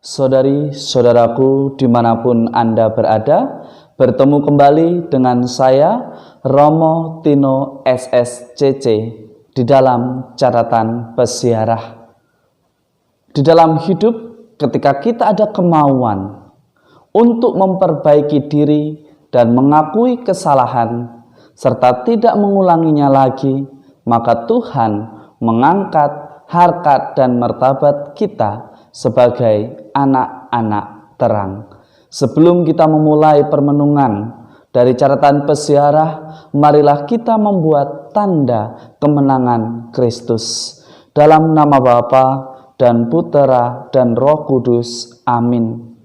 Saudari-saudaraku dimanapun Anda berada, bertemu kembali dengan saya Romo Tino SSCC di dalam catatan peziarah. Di dalam hidup, ketika kita ada kemauan untuk memperbaiki diri dan mengakui kesalahan serta tidak mengulanginya lagi, maka Tuhan mengangkat harkat dan martabat kita sebagai anak-anak terang. Sebelum kita memulai permenungan dari catatan peziarah, marilah kita membuat tanda kemenangan Kristus. Dalam nama Bapa dan Putera dan Roh Kudus. Amin.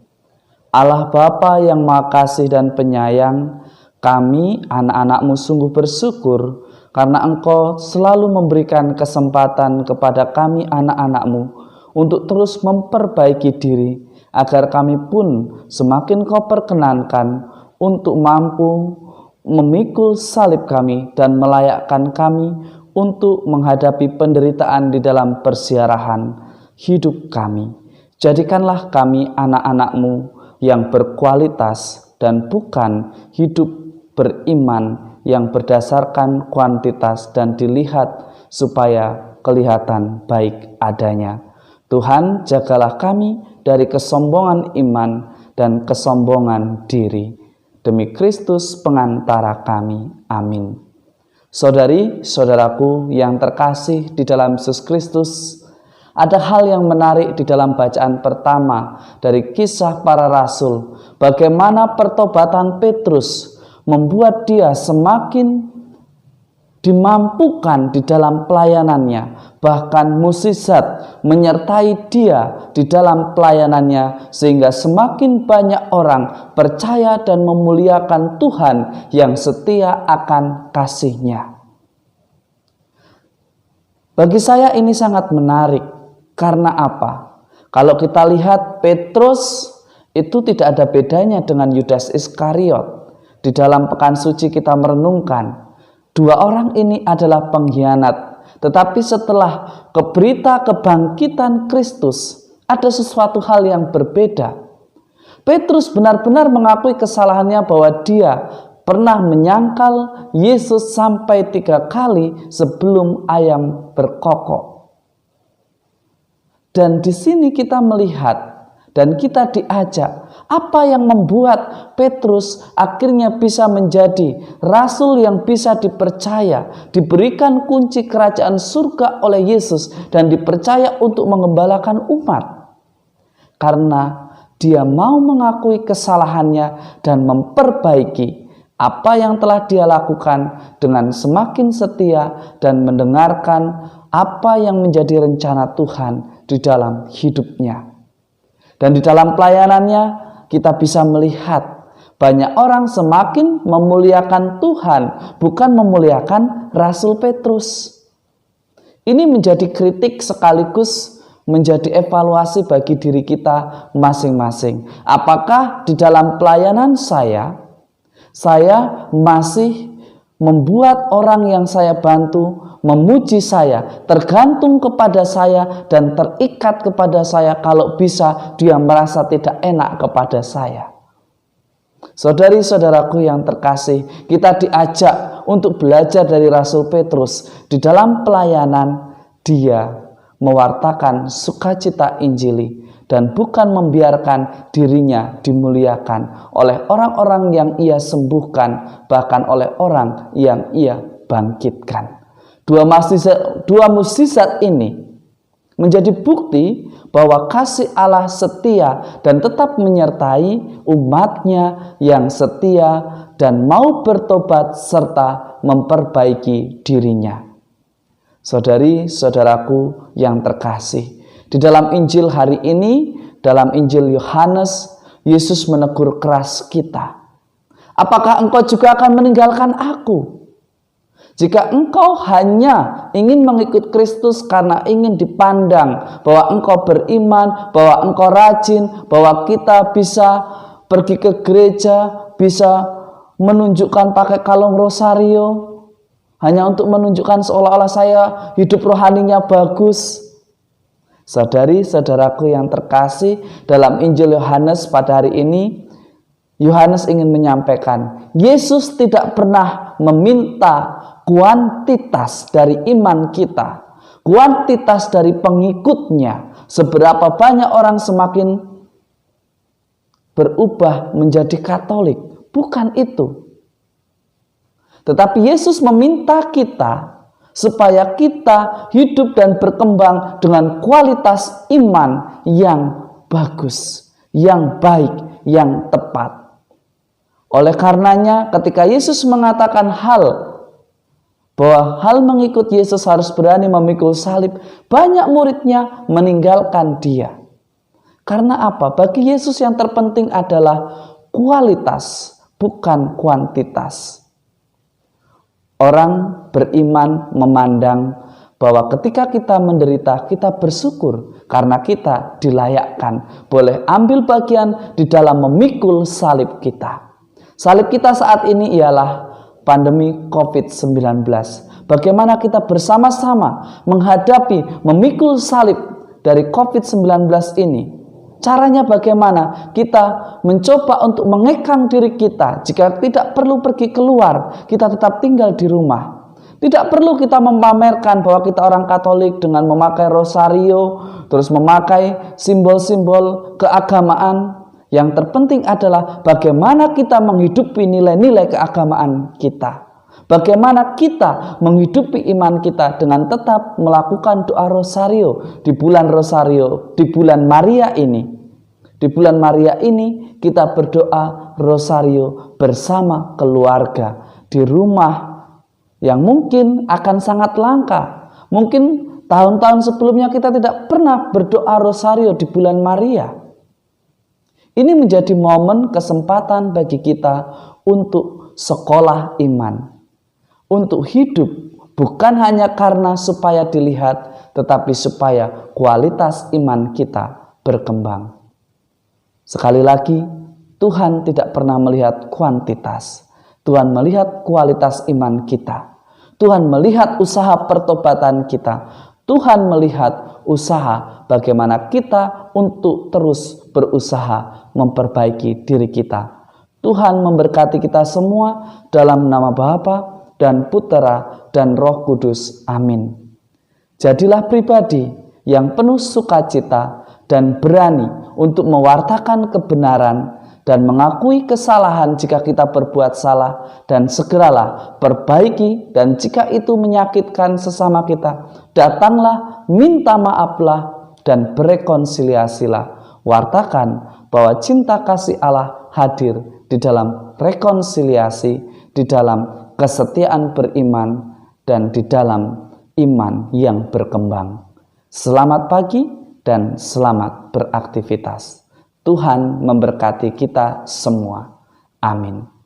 Allah Bapa yang Maha Kasih dan Penyayang, kami anak-anak-Mu sungguh bersyukur karena Engkau selalu memberikan kesempatan kepada kami anak-anak-Mu untuk terus memperbaiki diri, agar kami pun semakin Kau perkenankan untuk mampu memikul salib kami dan melayakkan kami untuk menghadapi penderitaan di dalam perziarahan hidup kami. Jadikanlah kami anak-anak-Mu yang berkualitas dan bukan hidup beriman yang berdasarkan kuantitas dan dilihat supaya kelihatan baik adanya. Tuhan, jagalah kami dari kesombongan iman dan kesombongan diri. Demi Kristus pengantara kami. Amin. Saudari-saudaraku yang terkasih di dalam Yesus Kristus, ada hal yang menarik di dalam bacaan pertama dari Kisah Para Rasul. Bagaimana pertobatan Petrus membuat dia semakin dimampukan di dalam pelayanannya. Bahkan mukjizat menyertai dia di dalam pelayanannya, sehingga semakin banyak orang percaya dan memuliakan Tuhan yang setia akan kasih-Nya. Bagi saya ini sangat menarik. Karena apa? Kalau kita lihat Petrus itu tidak ada bedanya dengan Yudas Iskariot. Di dalam pekan suci kita merenungkan, dua orang ini adalah pengkhianat. Tetapi setelah berita kebangkitan Kristus, ada sesuatu hal yang berbeda. Petrus benar-benar mengakui kesalahannya bahwa dia pernah menyangkal Yesus sampai 3 kali sebelum ayam berkokok. Dan di sini kita melihat dan kita diajak, apa yang membuat Petrus akhirnya bisa menjadi rasul yang bisa dipercaya, diberikan kunci kerajaan surga oleh Yesus dan dipercaya untuk mengembalakan umat. Karena dia mau mengakui kesalahannya dan memperbaiki apa yang telah dia lakukan dengan semakin setia dan mendengarkan apa yang menjadi rencana Tuhan di dalam hidupnya. Dan di dalam pelayanannya kita bisa melihat banyak orang semakin memuliakan Tuhan, bukan memuliakan Rasul Petrus. Ini menjadi kritik sekaligus menjadi evaluasi bagi diri kita masing-masing. Apakah di dalam pelayanan saya masih membuat orang yang saya bantu memuji saya, tergantung kepada saya dan terikat kepada saya, kalau bisa dia merasa tidak enak kepada saya. Saudari-saudaraku yang terkasih, kita diajak untuk belajar dari Rasul Petrus. Di dalam pelayanan dia mewartakan sukacita Injili dan bukan membiarkan dirinya dimuliakan oleh orang-orang yang ia sembuhkan, bahkan oleh orang yang ia bangkitkan. Dua mukjizat ini menjadi bukti bahwa kasih Allah setia dan tetap menyertai umatnya yang setia dan mau bertobat serta memperbaiki dirinya. Saudari-saudaraku yang terkasih, di dalam Injil hari ini, dalam Injil Yohanes, Yesus menegur keras kita. Apakah engkau juga akan meninggalkan aku? Jika engkau hanya ingin mengikut Kristus karena ingin dipandang bahwa engkau beriman, bahwa engkau rajin, bahwa kita bisa pergi ke gereja, bisa menunjukkan pakai kalung rosario, hanya untuk menunjukkan seolah-olah saya hidup rohaninya bagus. Saudari-saudaraku yang terkasih, dalam Injil Yohanes pada hari ini, Yohanes ingin menyampaikan, Yesus tidak pernah meminta kuantitas dari iman kita, kuantitas dari pengikutnya, seberapa banyak orang semakin berubah menjadi Katolik. Bukan itu. Tetapi Yesus meminta kita supaya kita hidup dan berkembang dengan kualitas iman yang bagus, yang baik, yang tepat. Oleh karenanya, ketika Yesus mengatakan bahwa hal mengikut Yesus harus berani memikul salib, banyak muridnya meninggalkan dia. Karena apa? Bagi Yesus yang terpenting adalah kualitas, bukan kuantitas. Orang beriman memandang bahwa ketika kita menderita, kita bersyukur karena kita dilayakkan boleh ambil bagian di dalam memikul salib kita. Salib kita saat ini ialah pandemi COVID-19. Bagaimana kita bersama-sama menghadapi, memikul salib dari COVID-19 ini. Caranya bagaimana? Kita mencoba untuk mengekang diri kita. Jika tidak perlu pergi keluar, kita tetap tinggal di rumah. Tidak perlu kita memamerkan bahwa kita orang Katolik dengan memakai rosario, terus memakai simbol-simbol keagamaan. Yang terpenting adalah bagaimana kita menghidupi nilai-nilai keagamaan kita. Bagaimana kita menghidupi iman kita dengan tetap melakukan doa rosario di bulan rosario, di bulan Maria ini. Di bulan Maria ini kita berdoa rosario bersama keluarga di rumah yang mungkin akan sangat langka. Mungkin tahun-tahun sebelumnya kita tidak pernah berdoa rosario di bulan Maria. Ini menjadi momen kesempatan bagi kita untuk sekolah iman. Untuk hidup bukan hanya karena supaya dilihat, tetapi supaya kualitas iman kita berkembang. Sekali lagi, Tuhan tidak pernah melihat kuantitas. Tuhan melihat kualitas iman kita. Tuhan melihat usaha pertobatan kita. Tuhan melihat usaha bagaimana kita untuk terus berusaha memperbaiki diri kita. Tuhan memberkati kita semua dalam nama Bapa dan Putera dan Roh Kudus. Amin. Jadilah pribadi yang penuh sukacita dan berani untuk mewartakan kebenaran dan mengakui kesalahan jika kita berbuat salah, dan segeralah perbaiki, dan jika itu menyakitkan sesama kita, datanglah, minta maaflah, dan berekonsiliasilah. Wartakan bahwa cinta kasih Allah hadir di dalam rekonsiliasi, di dalam kesetiaan beriman, dan di dalam iman yang berkembang. Selamat pagi dan selamat beraktivitas. Tuhan memberkati kita semua. Amin.